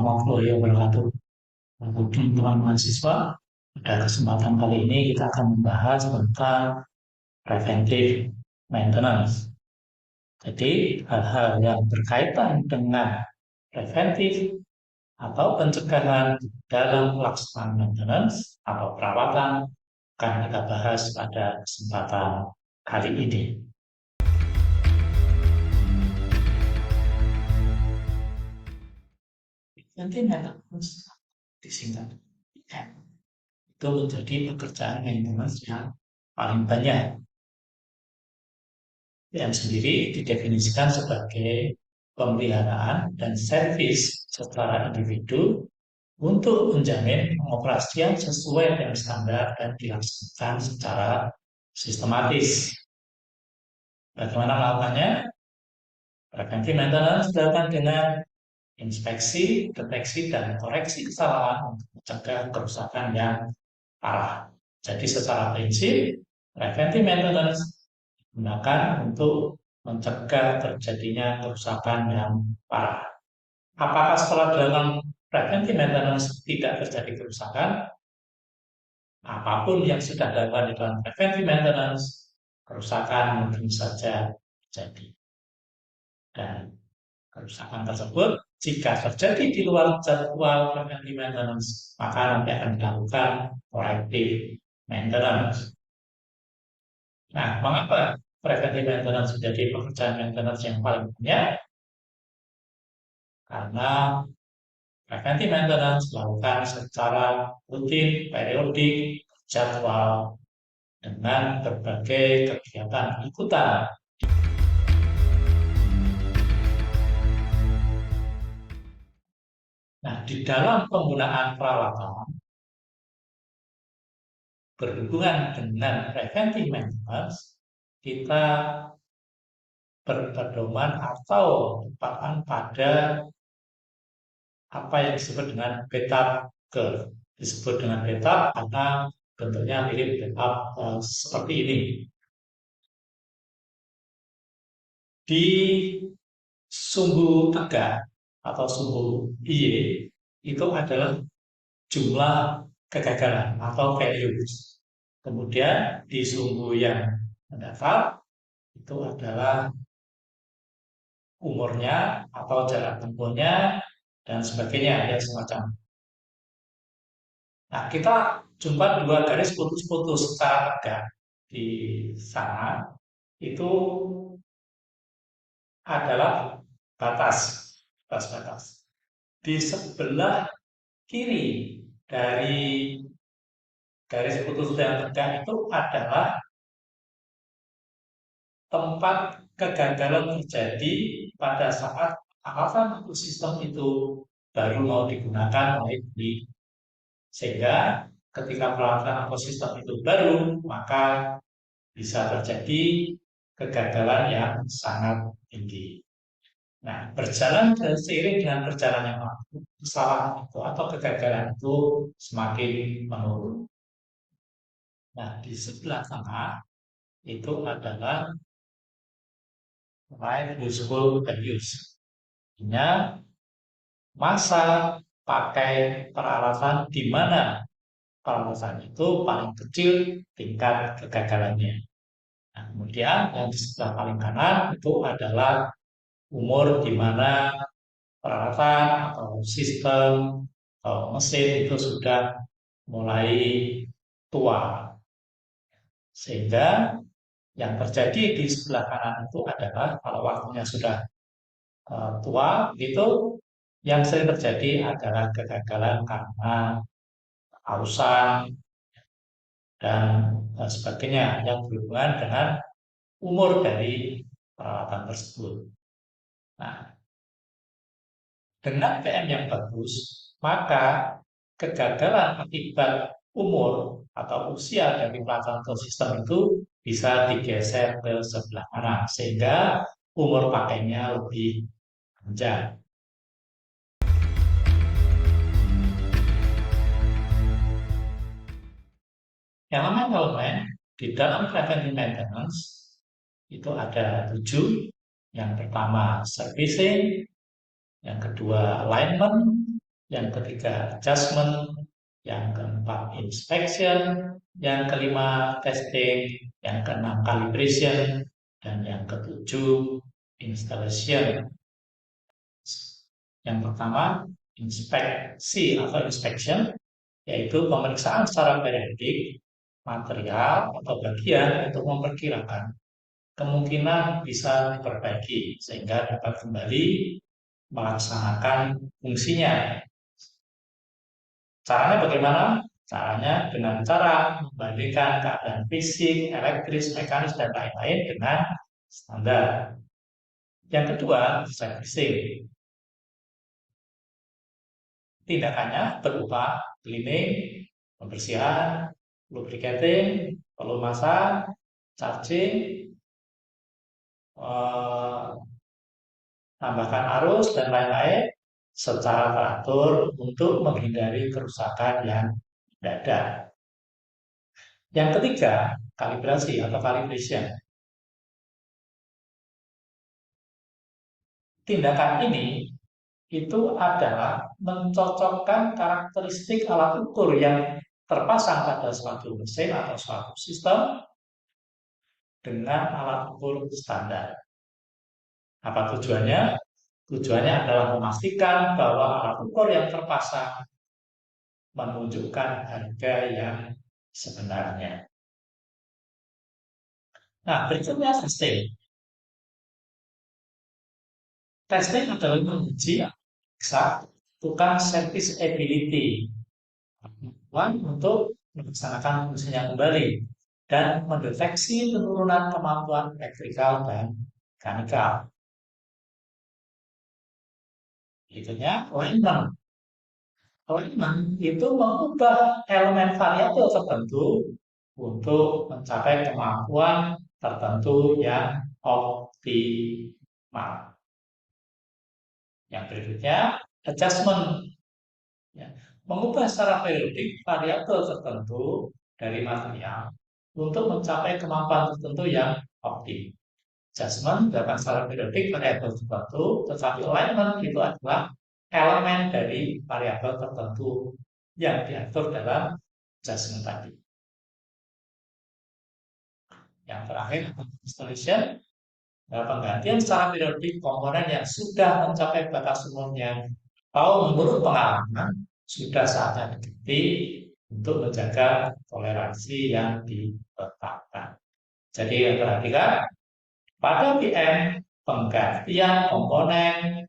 warahmatullahi wabarakatuh. Teman-teman mahasiswa, pada kesempatan kali ini kita akan membahas tentang preventive maintenance. Jadi, hal-hal yang berkaitan dengan preventif atau pencegahan dalam pelaksanaan maintenance atau perawatan akan kita bahas pada kesempatan kali ini. Preventive maintenance disingkat itu menjadi pekerjaan maintenance yang paling banyak. PM sendiri didefinisikan sebagai pemeliharaan dan servis secara individu untuk menjamin pengoperasian sesuai dengan standar dan dilaksanakan secara sistematis. Bagaimana melakukannya? Preventive maintenance dilakukan dengan inspeksi, deteksi, dan koreksi kesalahan untuk mencegah kerusakan yang parah. Jadi secara prinsip, preventive maintenance digunakan untuk mencegah terjadinya kerusakan yang parah. Apakah setelah dilakukan preventive maintenance tidak terjadi kerusakan? Apapun yang sudah dilakukan di dalam preventive maintenance, kerusakan mungkin saja terjadi. Dan kerusakan tersebut jika terjadi di luar jadwal preventive maintenance, maka nanti akan dilakukan corrective maintenance. Nah, mengapa preventive maintenance menjadi pekerjaan maintenance yang paling banyak? Karena preventive maintenance dilakukan secara rutin, periodik, jadwal, dengan berbagai kegiatan ikutan. Nah, di dalam penggunaan peralatan berhubungan dengan preventive maintenance, kita berpedoman atau berpatokan pada apa yang disebut dengan beta curve. Disebut dengan beta karena bentuknya mirip beta seperti ini. Di sumbu tegak atau sumbu Y itu adalah jumlah kegagalan atau failures. Kemudian di sumbu yang mendatar itu adalah umurnya atau jarak tempuhnya dan sebagainya ya semacam. Nah, kita jumpa dua garis putus-putus secara tegak di sana itu adalah batas. Di sebelah kiri dari garis putus yang tegak itu adalah tempat kegagalan terjadi pada saat peralatan atau sistem itu baru mau digunakan oleh pembeli. Sehingga ketika peralatan atau sistem itu baru, maka bisa terjadi kegagalan yang sangat tinggi. Nah, berjalan seiring dengan berjalannya waktu, kesalahan itu atau kegagalan itu semakin menurun. Nah, di sebelah tengah itu adalah life useful use. Artinya masa pakai peralatan di mana peralatan itu paling kecil tingkat kegagalannya. Nah, kemudian yang di sebelah paling kanan itu adalah umur di mana peralatan atau sistem atau mesin itu sudah mulai tua. Sehingga yang terjadi di sebelah kanan itu adalah kalau waktunya sudah tua, itu yang sering terjadi adalah kegagalan karena kehausan dan sebagainya yang berhubungan dengan umur dari peralatan tersebut. Nah, dengan PM yang bagus, maka kegagalan akibat umur atau usia dari peralatan atau sistem itu bisa digeser ke sebelah kanan sehingga umur pakainya lebih panjang. Elemen-elemen di dalam preventive maintenance itu ada 7. Yang pertama servicing, yang kedua alignment, yang ketiga adjustment, yang keempat inspection, yang kelima testing, yang keenam calibration, dan yang ketujuh installation. Yang pertama, inspeksi atau inspection, yaitu pemeriksaan secara periodik material atau bagian untuk memperkirakan kemungkinan bisa diperbaiki sehingga dapat kembali melaksanakan fungsinya. Caranya bagaimana? Caranya dengan cara membandingkan keadaan fisik, elektris, mekanis, dan lain-lain dengan standar. Yang kedua, servicing. Tindakannya berupa cleaning, pembersihan, lubricating, pelumasan, charging, tambahkan arus, dan lain-lain secara teratur untuk menghindari kerusakan yang mendadak. Yang ketiga, kalibrasi atau calibration. Tindakan ini itu adalah mencocokkan karakteristik alat ukur yang terpasang pada suatu mesin atau suatu sistem dengan alat ukur standar. Apa tujuannya? Tujuannya adalah memastikan bahwa alat ukur yang terpasang menunjukkan harga yang sebenarnya. Nah, berikutnya testing. Testing adalah menguji bukan serviceability, kemampuan untuk melaksanakan fungsinya kembali dan mendeteksi penurunan kemampuan elektrikal dan mekanikal. Itunya alignment. Alignment itu mengubah elemen variabel tertentu untuk mencapai kemampuan tertentu yang optimal. Yang berikutnya, adjustment. Ya, mengubah secara periodik variabel tertentu dari material untuk mencapai kemampuan tertentu yang optimal. Adjustment dilakukan secara periodik variabel tertentu, tetapi alignment itu adalah elemen dari variabel tertentu yang diatur dalam adjustment tadi. Yang terakhir, installation, penggantian secara periodik komponen yang sudah mencapai batas umurnya atau menurut pengalaman sudah saatnya diganti untuk menjaga toleransi yang ditetapkan. Jadi perhatikan, pada PM penggantian komponen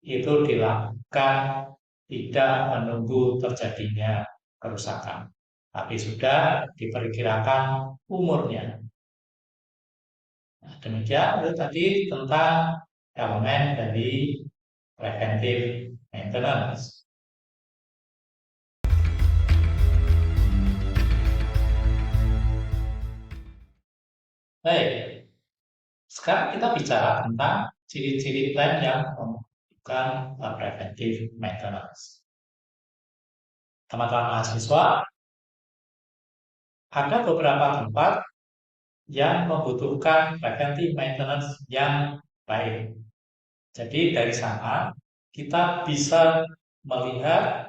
itu dilakukan tidak menunggu terjadinya kerusakan, tapi sudah diperkirakan umurnya. Nah, demikian itu tadi tentang elemen dari preventive maintenance. Baik, sekarang kita bicara tentang ciri-ciri plan yang membutuhkan preventive maintenance. Teman-teman mahasiswa, ada beberapa tempat yang membutuhkan preventive maintenance yang baik. Jadi dari sana kita bisa melihat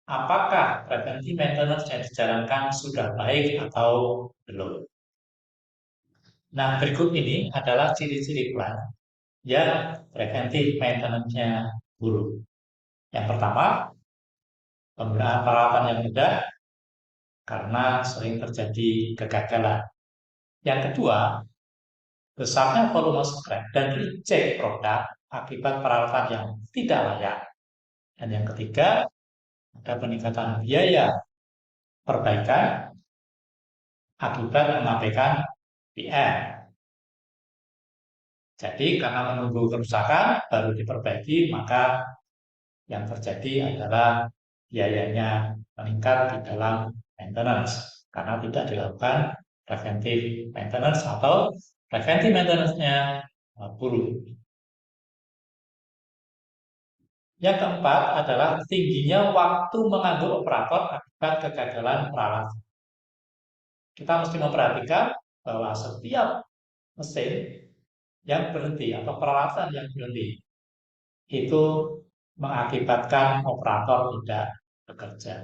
apakah preventive maintenance yang dijalankan sudah baik atau belum. Nah, berikut ini adalah ciri-ciri plan yang preventive maintenance-nya buruk. Yang pertama, penggunaan peralatan yang mudah karena sering terjadi kegagalan. Yang kedua, besarnya volume scrap dan reject produk akibat peralatan yang tidak layak. Dan yang ketiga, ada peningkatan biaya perbaikan akibat mengabaikan PM. Jadi karena menunggu kerusakan baru diperbaiki, maka yang terjadi adalah biayanya meningkat di dalam maintenance karena tidak dilakukan preventive maintenance atau preventive maintenance-nya buruk. Yang keempat adalah tingginya waktu menganggur operator akibat kegagalan peralatan. Kita mesti memperhatikan bahwa setiap mesin yang berhenti atau peralatan yang berhenti itu mengakibatkan operator tidak bekerja.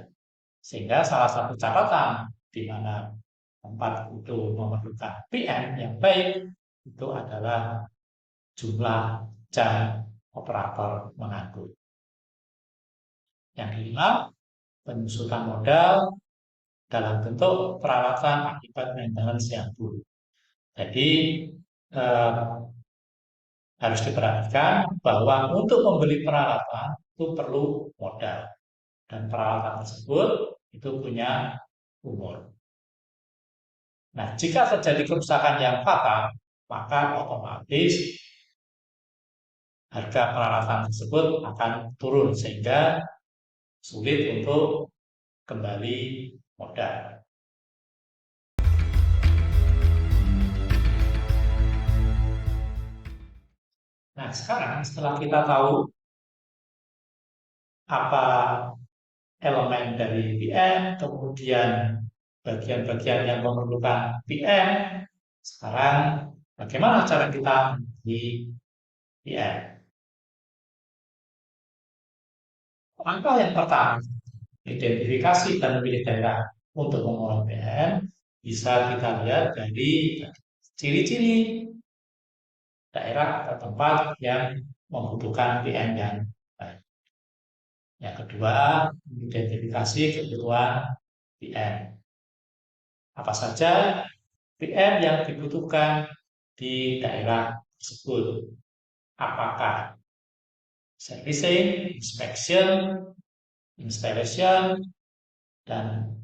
Sehingga salah satu catatan di mana tempat itu memerlukan PM yang baik itu adalah jumlah jam operator mengangkut. Yang kelima, penyusutan modal dalam bentuk peralatan akibat maintenance yang buruk. Jadi harus diperhatikan bahwa untuk membeli peralatan itu perlu modal dan peralatan tersebut itu punya umur. Nah, jika terjadi kerusakan yang fatal, maka otomatis harga peralatan tersebut akan turun sehingga sulit untuk kembali modal. Nah, sekarang setelah kita tahu apa elemen dari PM, kemudian bagian-bagian yang memerlukan PM, sekarang bagaimana cara kita di PM? Langkah yang pertama, identifikasi dan memilih daerah untuk memulai PM bisa kita lihat dari ciri-ciri daerah atau tempat yang membutuhkan PM yang baik. Yang kedua, identifikasi kebutuhan PM. Apa saja PM yang dibutuhkan di daerah tersebut? Apakah servicing, inspection, installation, dan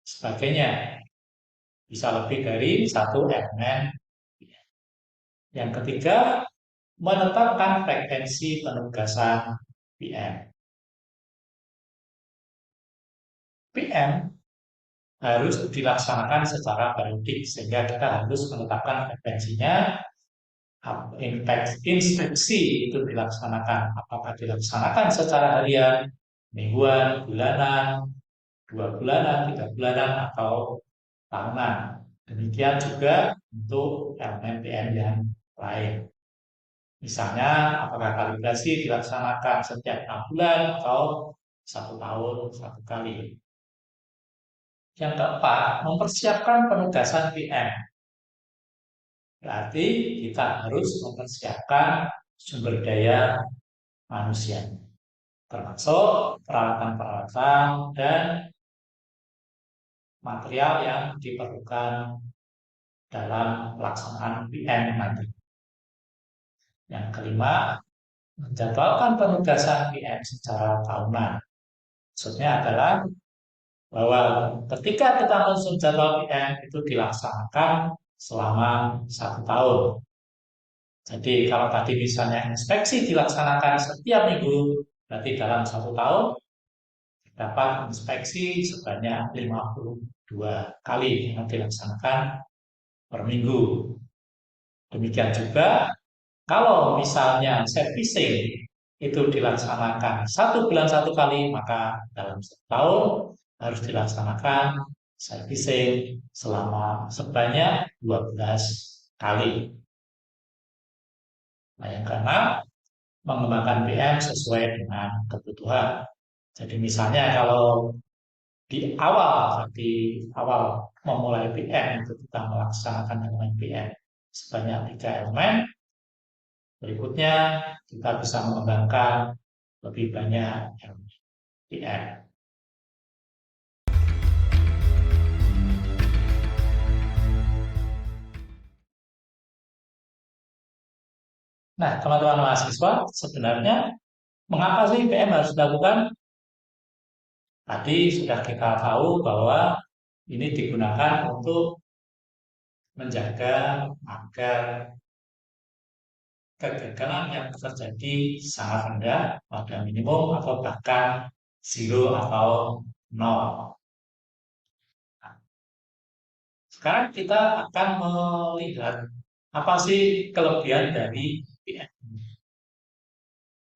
sebagainya. Bisa lebih dari satu elemen. Yang ketiga, menetapkan frekuensi penugasan PM. PM harus dilaksanakan secara periodik sehingga kita harus menetapkan frekuensinya. Inspeksi itu dilaksanakan apakah dilaksanakan secara harian, mingguan, bulanan, 2 bulanan, 3 bulanan, atau tahunan. Demikian juga untuk elemen PM yang lain. Misalnya, apakah kalibrasi dilaksanakan setiap 6 bulan atau 1 tahun 1 kali. Yang keempat, mempersiapkan penugasan PM. Berarti kita harus mempersiapkan sumber daya manusia, termasuk peralatan-peralatan dan material yang diperlukan dalam pelaksanaan PM nanti. Yang kelima, menjadwalkan penugasan PM secara tahunan. Maksudnya adalah bahwa ketika kita menyusun jadwal PM itu dilaksanakan selama 1 tahun. Jadi kalau tadi misalnya inspeksi dilaksanakan setiap minggu, berarti dalam 1 tahun dapat inspeksi sebanyak 52 kali yang dilaksanakan per minggu. Demikian juga kalau misalnya servicing itu dilaksanakan 1 bulan 1 kali, maka dalam 1 tahun harus dilaksanakan servicing selama sebanyak 12 kali. Nah, yang keenam, mengembangkan PM sesuai dengan kebutuhan. Jadi misalnya kalau di awal memulai PM itu kita melaksanakan elemen PM sebanyak 3 elemen. Berikutnya kita bisa mengembangkan lebih banyak elemen PM. Nah, teman-teman mahasiswa, sebenarnya mengapa sih PM harus dilakukan? Tadi sudah kita tahu bahwa ini digunakan untuk menjaga agar kegagalan yang terjadi sangat rendah pada minimum atau bahkan zero atau nol. Nah, sekarang kita akan melihat apa sih kelebihan dari PM.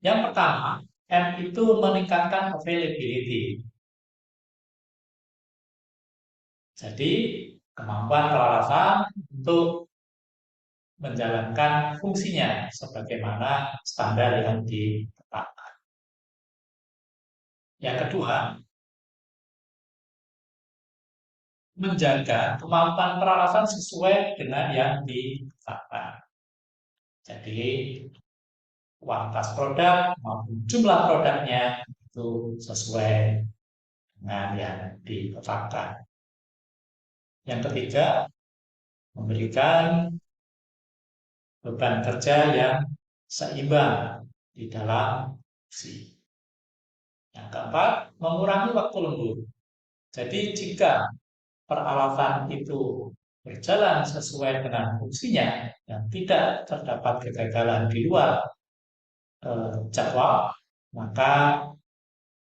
Yang pertama, M itu meningkatkan availability. Jadi, kemampuan peralatan untuk menjalankan fungsinya sebagaimana standar yang ditetapkan. Yang kedua, menjaga kemampuan peralatan sesuai dengan yang ditetapkan. Jadi, kuantitas produk maupun jumlah produknya itu sesuai dengan yang ditetapkan. Yang ketiga, memberikan beban kerja yang seimbang di dalam produksi. Yang keempat, mengurangi waktu lembur. Jadi jika peralatan itu berjalan sesuai dengan fungsinya dan tidak terdapat kegagalan di luar jadwal, maka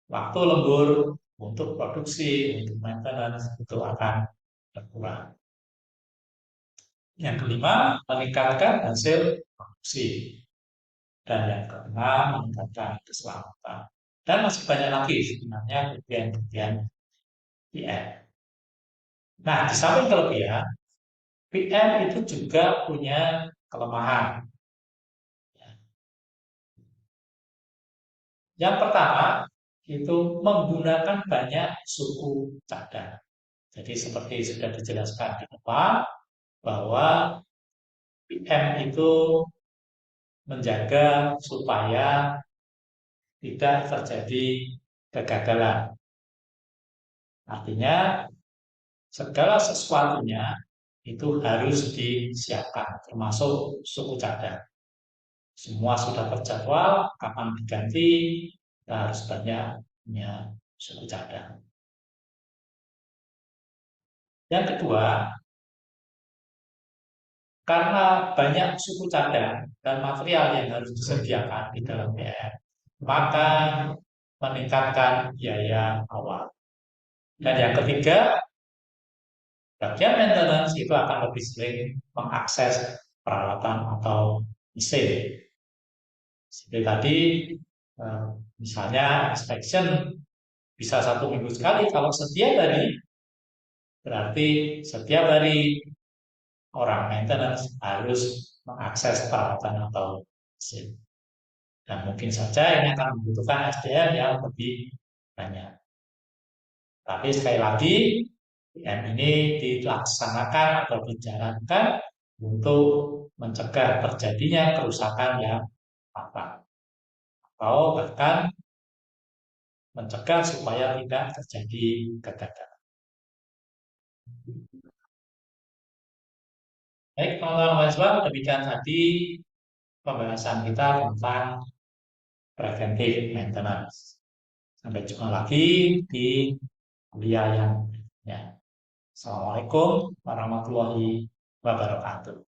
waktu lembur untuk produksi, untuk maintenance itu akan berkurang. Yang kelima, meningkatkan hasil produksi. Dan yang keenam, meningkatkan keselamatan. Dan masih banyak lagi sebenarnya kelebihan-kelebihan PM. Nah, di samping kelebihan, PM itu juga punya kelemahan. Yang pertama, itu menggunakan banyak suku cadang. Jadi seperti sudah dijelaskan di depan, bahwa PM itu menjaga supaya tidak terjadi kegagalan. Artinya, segala sesuatunya itu harus disiapkan, termasuk suku cadang. Semua sudah terjadwal, kapan diganti, kita harus banyak punya suku cadang. Yang kedua, karena banyak suku cadang dan material yang harus disediakan di dalam PM, maka meningkatkan biaya awal. Dan yang ketiga, bagian maintenance itu akan lebih sering mengakses peralatan atau mesin. Seperti tadi, misalnya inspection bisa 1 minggu sekali. Kalau setiap hari, berarti setiap hari orang maintenance harus mengakses peralatan atau mesin. Dan mungkin saja ini akan membutuhkan SDM yang lebih banyak. Tapi sekali lagi, PM ini dilaksanakan atau dijalankan untuk mencegah terjadinya kerusakan yang fatal, atau bahkan mencegah supaya tidak terjadi kegagalan. Baik, teman-teman mahasiswa, demikian tadi pembahasan kita tentang preventive maintenance. Sampai jumpa lagi di kuliah yang berikutnya. Assalamualaikum warahmatullahi wabarakatuh.